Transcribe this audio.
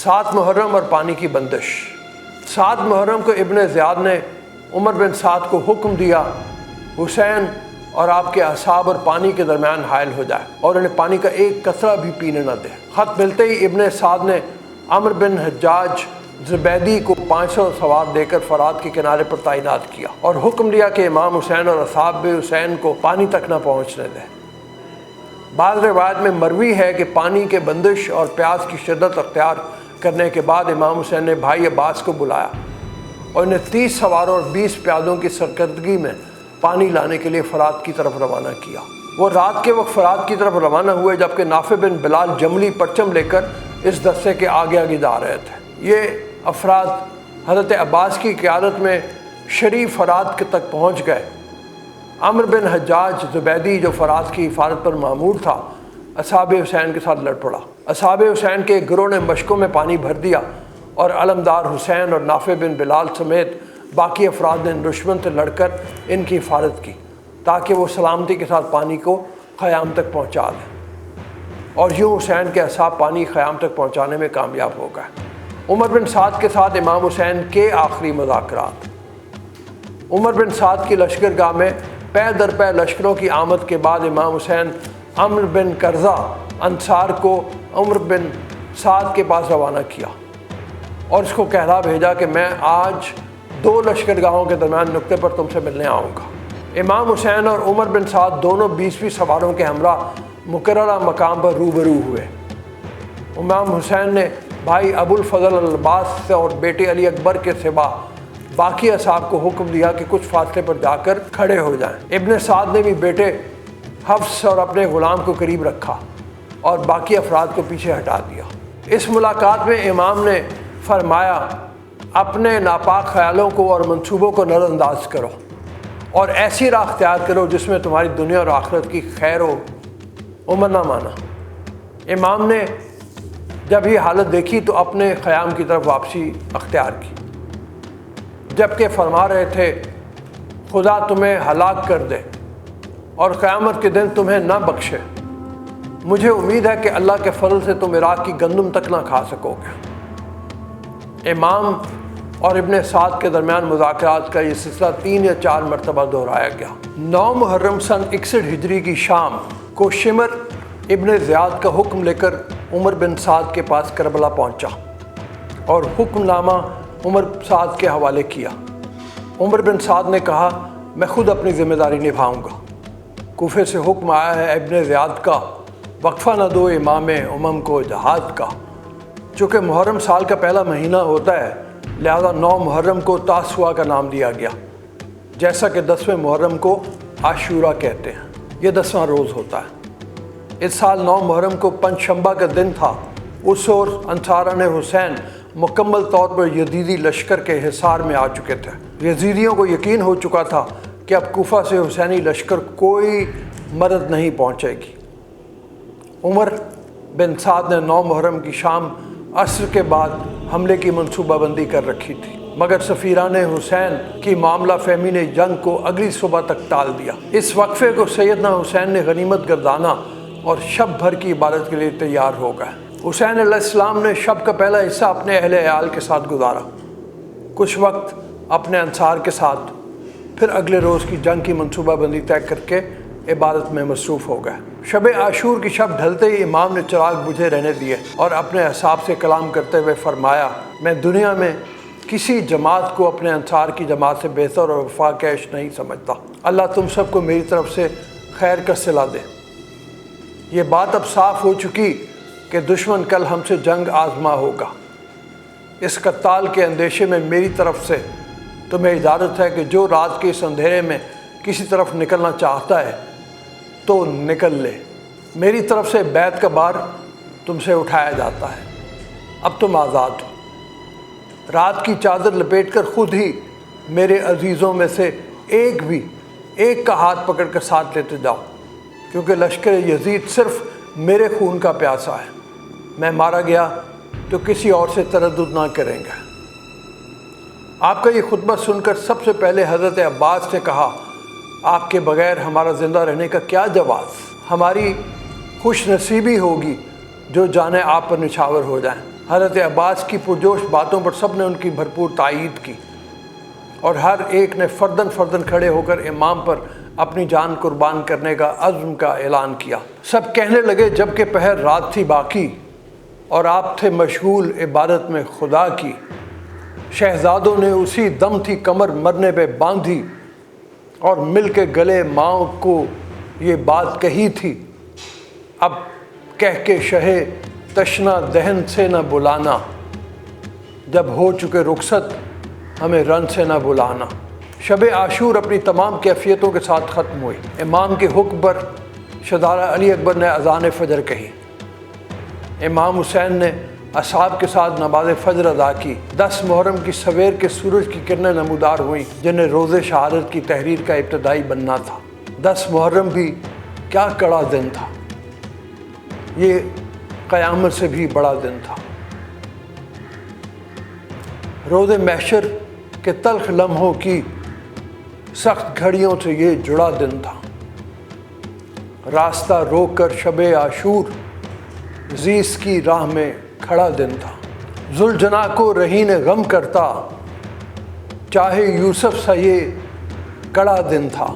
7 محرم اور پانی کی بندش۔ 7 محرم کو ابن زیاد نے عمر بن سعد کو حکم دیا حسین اور آپ کے اصحاب اور پانی کے درمیان حائل ہو جائے اور انہیں پانی کا ایک قطرہ بھی پینے نہ دے۔ خط ملتے ہی ابن سعد نے عمرو بن حجاج زبیدی کو 500 سوار دے کر فرات کے کنارے پر تعینات کیا اور حکم دیا کہ امام حسین اور اصحاب حسین کو پانی تک نہ پہنچنے دیں۔ بعض روایت میں مروی ہے کہ پانی کے بندش اور پیاس کی شدت اختیار کرنے کے بعد امام حسین نے بھائی عباس کو بلایا اور انہیں 30 سواروں اور 20 پیادوں کی سرکردگی میں پانی لانے کے لیے فرات کی طرف روانہ کیا۔ وہ رات کے وقت فرات کی طرف روانہ ہوئے جبکہ نافع بن بلال جملی پرچم لے کر اس دستے کے آگے آگے جا رہے تھے۔ یہ افراد حضرت عباس کی قیادت میں شریف فرات تک پہنچ گئے۔ عمرو بن حجاج زبیدی جو فرات کی حفاظت پر مامور تھا اصحاب حسین کے ساتھ لڑ پڑا۔ اصحاب حسین کے ایک گروہ نے مشکوں میں پانی بھر دیا اور علمدار حسین اور نافع بن بلال سمیت باقی افراد نے دشمن سے لڑ کر ان کی حفاظت کی تاکہ وہ سلامتی کے ساتھ پانی کو خیام تک پہنچا دیں، اور یوں حسین کے اصحاب پانی خیام تک پہنچانے میں کامیاب ہو گئے۔ عمر بن سعد کے ساتھ امام حسین کے آخری مذاکرات۔ عمر بن سعد کی لشکرگاہ میں پے در پے لشکروں کی آمد کے بعد امام حسین عمرو بن کرزہ انصار کو عمر بن سعد کے پاس روانہ کیا اور اس کو کہلا بھیجا کہ میں آج 2 لشکرگاہوں کے درمیان نقطے پر تم سے ملنے آؤں گا۔ امام حسین اور عمر بن سعد دونوں 20 سواروں کے ہمراہ مقررہ مقام پر روبرو ہوئے۔ امام حسین نے بھائی ابو الفضل العباس سے اور بیٹے علی اکبر کے سوا باقی اصحاب کو حکم دیا کہ کچھ فاصلے پر جا کر کھڑے ہو جائیں۔ ابن سعد نے بھی بیٹے حفص اور اپنے غلام کو قریب رکھا اور باقی افراد کو پیچھے ہٹا دیا۔ اس ملاقات میں امام نے فرمایا اپنے ناپاک خیالوں کو اور منصوبوں کو نظر انداز کرو اور ایسی راہ اختیار کرو جس میں تمہاری دنیا اور آخرت کی خیر ہو۔ عمر نہ مانا۔ امام نے جب یہ حالت دیکھی تو اپنے خیام کی طرف واپسی اختیار کی، جبکہ فرما رہے تھے خدا تمہیں ہلاک کر دے اور قیامت کے دن تمہیں نہ بخشے۔ مجھے امید ہے کہ اللہ کے فضل سے تم عراق کی گندم تک نہ کھا سکو گے۔ امام اور ابن سعد کے درمیان مذاکرات کا یہ سلسلہ 3 یا 4 مرتبہ دہرایا گیا۔ 9 محرم سن 61 ہجری کی شام کو شمر ابن زیاد کا حکم لے کر عمر بن سعد کے پاس کربلا پہنچا اور حکم نامہ عمر سعد کے حوالے کیا۔ عمر بن سعد نے کہا میں خود اپنی ذمہ داری نبھاؤں گا۔ کوفے سے حکم آیا ہے ابن زیاد کا وقفہ نہ دو امام امم کو جہاد کا۔ چونکہ محرم سال کا پہلا مہینہ ہوتا ہے لہذا 9 محرم کو تاسوعا کا نام دیا گیا، جیسا کہ 10ویں محرم کو عاشورہ کہتے ہیں۔ یہ 10واں روز ہوتا ہے۔ اس سال 9 محرم کو پنج شنبہ کا دن تھا۔ اس اور انصاران حسین مکمل طور پر یزیدی لشکر کے حصار میں آ چکے تھے۔ یزیدیوں کو یقین ہو چکا تھا کہ اب کوفہ سے حسینی لشکر کوئی مدد نہیں پہنچے گی۔ عمر بن سعد نے 9 محرم کی شام عصر کے بعد حملے کی منصوبہ بندی کر رکھی تھی، مگر سفیران حسین کی معاملہ فہمی نے جنگ کو اگلی صبح تک ٹال دیا۔ اس وقفے کو سیدنا حسین نے غنیمت گردانا اور شب بھر کی عبادت کے لیے تیار ہو گئے۔ حسین علیہ السلام نے شب کا پہلا حصہ اپنے اہل عیال کے ساتھ گزارا، کچھ وقت اپنے انصار کے ساتھ، پھر اگلے روز کی جنگ کی منصوبہ بندی طے کر کے عبادت میں مصروف ہو گئے۔ شب عاشور کی شب ڈھلتے ہی امام نے چراغ بجھے رہنے دیے اور اپنے اصحاب سے کلام کرتے ہوئے فرمایا میں دنیا میں کسی جماعت کو اپنے انصار کی جماعت سے بہتر اور وفا کیش نہیں سمجھتا۔ اللہ تم سب کو میری طرف سے خیر کا صلہ دے۔ یہ بات اب صاف ہو چکی کہ دشمن کل ہم سے جنگ آزما ہوگا۔ اس قتال کے اندیشے میں میری طرف سے تمہیں اجازت ہے کہ جو رات کے اس اندھیرے میں کسی طرف نکلنا چاہتا ہے تو نکل لے۔ میری طرف سے بیعت کا بار تم سے اٹھایا جاتا ہے، اب تم آزاد ہو۔ رات کی چادر لپیٹ کر خود ہی میرے عزیزوں میں سے ایک کا ہاتھ پکڑ کر ساتھ لیتے جاؤ، کیونکہ لشکر یزید صرف میرے خون کا پیاسا ہے۔ میں مارا گیا تو کسی اور سے تردد نہ کریں گے۔ آپ کا یہ خطبہ سن کر سب سے پہلے حضرت عباس نے کہا آپ کے بغیر ہمارا زندہ رہنے کا کیا جواز؟ ہماری خوش نصیبی ہوگی جو جانیں آپ پر نچھاور ہو جائیں۔ حضرت عباس کی پرجوش باتوں پر سب نے ان کی بھرپور تائید کی اور ہر ایک نے فردن فردن کھڑے ہو کر امام پر اپنی جان قربان کرنے کا عزم کا اعلان کیا۔ سب کہنے لگے جب کہ پہر رات تھی باقی اور آپ تھے مشغول عبادت میں خدا کی، شہزادوں نے اسی دم تھی کمر مرنے پہ باندھی اور مل کے گلے ماؤں کو یہ بات کہی تھی، اب کہہ کے شہ تشنا دہن سے نہ بلانا، جب ہو چکے رخصت ہمیں رن سے نہ بلانا۔ شب عاشور اپنی تمام کیفیتوں کے ساتھ ختم ہوئی۔ امام کے حکم پر شہزادہ علی اکبر نے اذان فجر کہی، امام حسین نے اصحاب کے ساتھ نماز فجر ادا کی۔ 10 محرم کی سویر کے سورج کی کرنیں نمودار ہوئیں جنہیں روز شہادت کی تحریر کا ابتدائی بننا تھا۔ 10 محرم بھی کیا کڑا دن تھا، یہ قیامت سے بھی بڑا دن تھا۔ روز محشر کے تلخ لمحوں کی سخت گھڑیوں سے یہ جڑا دن تھا۔ راستہ روک کر شب عاشور زیس کی راہ میں کھڑا دن تھا۔ ذوالجناح کو رہین غم کرتا چاہے یوسف سا یہ کڑا دن تھا۔